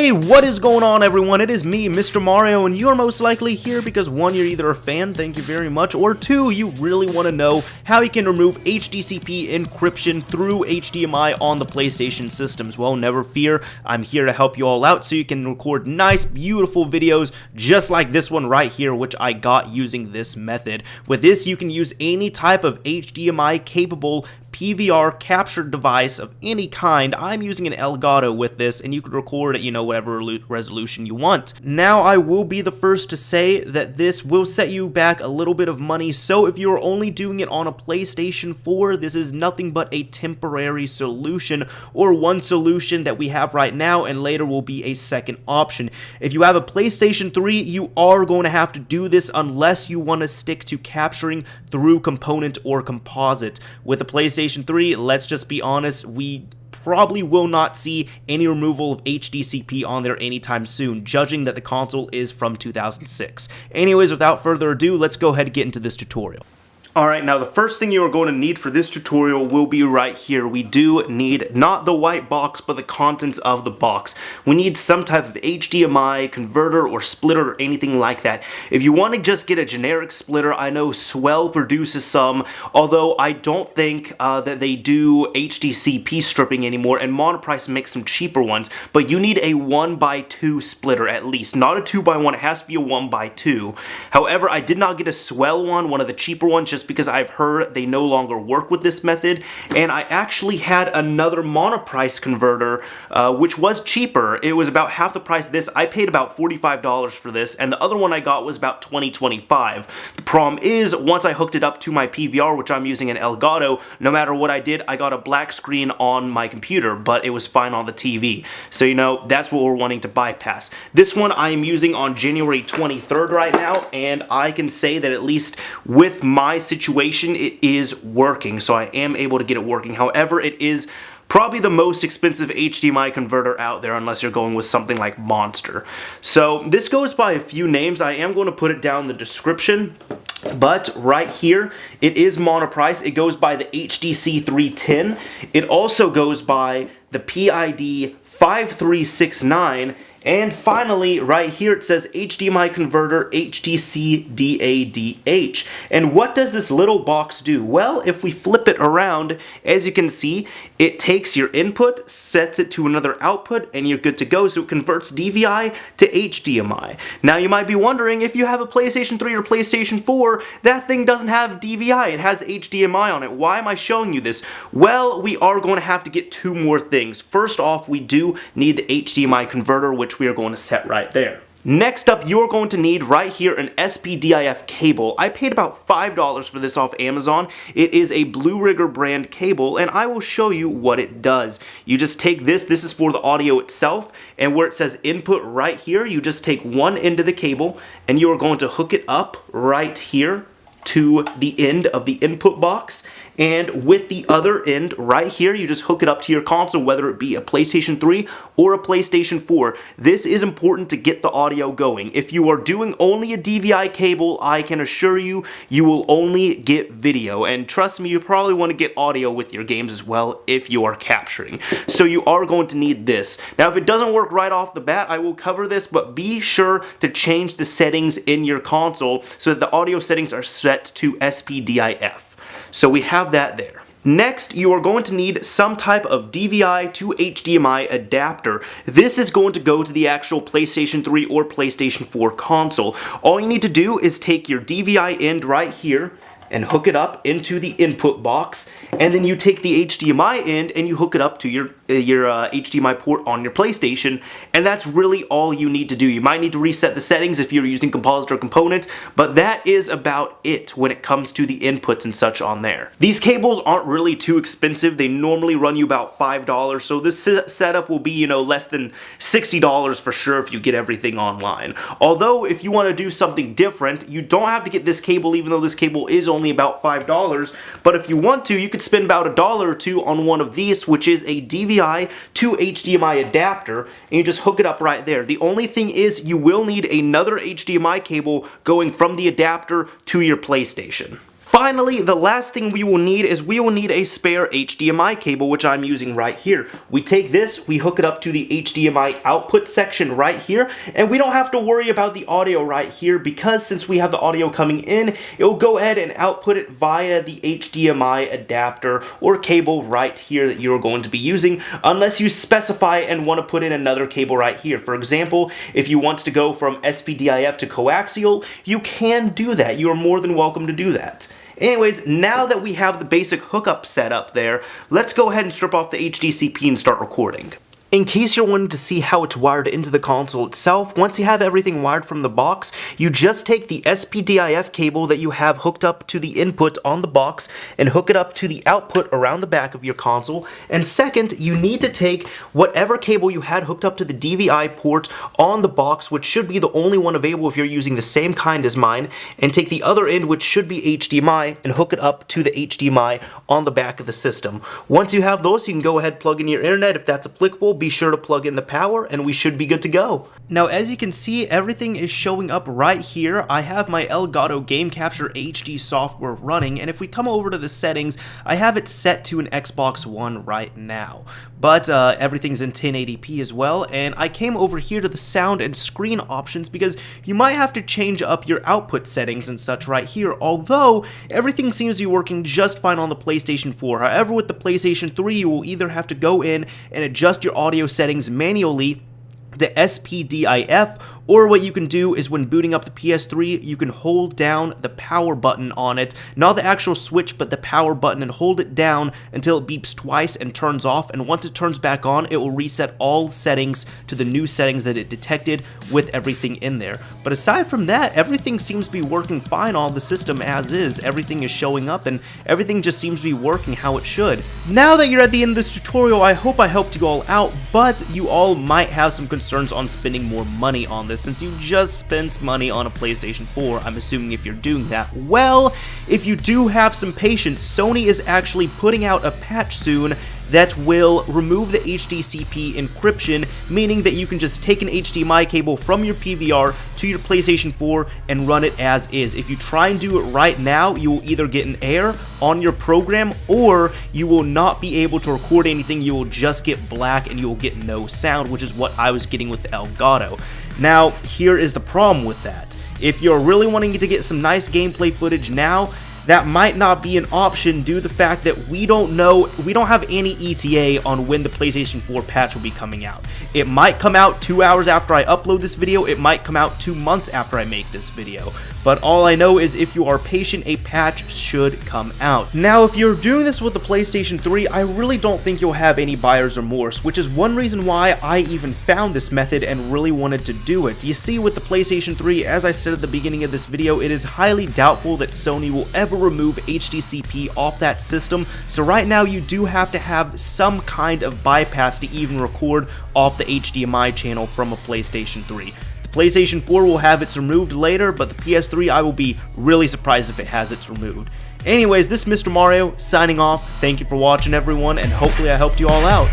Hey, what is going on, everyone? It is me, Mr. Mario, and you're most likely here because 1, you're either a fan, thank you very much, or 2, you really want to know how you can remove HDCP encryption through HDMI on the PlayStation systems. Well, never fear, I'm here to help you all out so you can record nice, beautiful videos just like this one right here, which I got using this method. With this, you can use any type of HDMI capable PVR capture device of any kind. I'm using an Elgato with this, and you could record at, whatever resolution you want. Now, I will be the first to say that this will set you back a little bit of money, so if you're only doing it on a PlayStation 4, this is nothing but a temporary solution, or one solution that we have right now, and later will be a second option. If you have a PlayStation 3, you are going to have to do this unless you want to stick to capturing through component or composite. With a PlayStation 3, let's just be honest, we probably will not see any removal of HDCP on there anytime soon, judging that the console is from 2006. Anyways, without further ado, let's go ahead and get into this tutorial. Alright, now the first thing you are going to need for this tutorial will be right here. We do need not the white box, but the contents of the box. We need some type of HDMI converter or splitter or anything like that. If you want to just get a generic splitter, I know Swell produces some, although I don't think that they do HDCP stripping anymore, and Monoprice makes some cheaper ones, but you need a 1x2 splitter at least. Not a 2x1, it has to be a 1x2. However, I did not get a Swell one of the cheaper ones, just because I've heard they no longer work with this method, and I actually had another Monoprice converter, which was cheaper. It was about half the price of this. I paid about $45 for this, and the other one I got was about $20-$25. The problem is, once I hooked it up to my PVR, which I'm using an Elgato, no matter what I did, I got a black screen on my computer, but it was fine on the TV. So, that's what we're wanting to bypass. This one I am using on January 23rd right now, and I can say that at least with my situation, it is working, so I am able to get it working. However, it is probably the most expensive HDMI converter out there, unless you're going with something like Monster. So this goes by a few names. I am going to put it down in the description, but right here, it is Monoprice. It goes by the HDC 310. It also goes by the PID 5369. And finally, right here it says HDMI converter HDC DADH. And what does this little box do? Well, if we flip it around, as you can see, it takes your input, sets it to another output, and you're good to go. So it converts DVI to HDMI. Now you might be wondering, if you have a PlayStation 3 or PlayStation 4, that thing doesn't have DVI, it has HDMI on it. Why am I showing you this? Well, we are going to have to get two more things. First off, we do need the HDMI converter, which we are going to set right there. Next up, you are going to need right here an SPDIF cable. I paid about $5 for this off Amazon. It is a Blue Rigger brand cable, and I will show you what it does. You just take this is for the audio itself, and where it says input right here, you just take one end of the cable, and you are going to hook it up right here to the end of the input box, and with the other end right here, you just hook it up to your console, whether it be a PlayStation 3 or a PlayStation 4. This is important to get the audio going. If you are doing only a DVI cable, I can assure you, you will only get video. And trust me, you probably want to get audio with your games as well if you are capturing. So you are going to need this. Now, if it doesn't work right off the bat, I will cover this, but be sure to change the settings in your console so that the audio settings are set to SPDIF. So we have that there. Next, you are going to need some type of DVI to HDMI adapter. This is going to go to the actual PlayStation 3 or PlayStation 4 console. All you need to do is take your DVI end right here and hook it up into the input box, and then you take the HDMI end and you hook it up to your HDMI port on your PlayStation, and that's really all you need to do. You might need to reset the settings if you're using composite or components, but that is about it when it comes to the inputs and such on there. These cables aren't really too expensive. They normally run you about $5, so this setup will be, less than $60 for sure if you get everything online. Although, if you want to do something different, you don't have to get this cable, even though this cable is only about $5, but if you want to, you could spend about $1 or $2 on one of these, which is a DVI to HDMI adapter, and you just hook it up right there. The only thing is, you will need another HDMI cable going from the adapter to your PlayStation. Finally, the last thing we will need is we will need a spare HDMI cable, which I'm using right here. We take this, we hook it up to the HDMI output section right here, and we don't have to worry about the audio right here because since we have the audio coming in, it will go ahead and output it via the HDMI adapter or cable right here that you're going to be using, unless you specify and want to put in another cable right here. For example, if you want to go from SPDIF to coaxial, you can do that. You are more than welcome to do that. Anyways, now that we have the basic hookup set up there, let's go ahead and strip off the HDCP and start recording. In case you're wanting to see how it's wired into the console itself, once you have everything wired from the box, you just take the SPDIF cable that you have hooked up to the input on the box and hook it up to the output around the back of your console. And second, you need to take whatever cable you had hooked up to the DVI port on the box, which should be the only one available if you're using the same kind as mine, and take the other end, which should be HDMI, and hook it up to the HDMI on the back of the system. Once you have those, you can go ahead, plug in your internet if that's applicable. Be sure to plug in the power and we should be good to go. Now, as you can see, everything is showing up right here. I have my Elgato Game Capture HD software running, and if we come over to the settings, I have it set to an Xbox One right now. But everything's in 1080p as well, and I came over here to the sound and screen options because you might have to change up your output settings and such right here, although everything seems to be working just fine on the PlayStation 4. However, with the PlayStation 3, you will either have to go in and adjust your audio settings manually to SPDIF, or what you can do is when booting up the PS3, you can hold down the power button on it, not the actual switch, but the power button, and hold it down until it beeps twice and turns off, and once it turns back on, it will reset all settings to the new settings that it detected with everything in there. But aside from that, everything seems to be working fine on the system as is. Everything is showing up, and everything just seems to be working how it should. Now that you're at the end of this tutorial, I hope I helped you all out, but you all might have some concerns on spending more money on this. Since you just spent money on a PlayStation 4, I'm assuming if you're doing that. Well, if you do have some patience, Sony is actually putting out a patch soon that will remove the HDCP encryption, meaning that you can just take an HDMI cable from your PVR to your PlayStation 4 and run it as is. If you try and do it right now, you will either get an error on your program or you will not be able to record anything. You will just get black and you will get no sound, which is what I was getting with the Elgato. Now, here is the problem with that. If you're really wanting to get some nice gameplay footage now, that might not be an option due to the fact that we don't have any ETA on when the PlayStation 4 patch will be coming out. It might come out 2 hours after I upload this video, it might come out 2 months after I make this video. But all I know is if you are patient, a patch should come out. Now, if you're doing this with the PlayStation 3, I really don't think you'll have any buyer's remorse, which is one reason why I even found this method and really wanted to do it. You see, with the PlayStation 3, as I said at the beginning of this video, it is highly doubtful that Sony will ever remove HDCP off that system, so right now you do have to have some kind of bypass to even record off the HDMI channel from a PlayStation 3. The PlayStation 4 will have its removed later, but the PS3, I will be really surprised if it has its removed. Anyways, this is Mr. Mario signing off. Thank you for watching, everyone, and hopefully I helped you all out.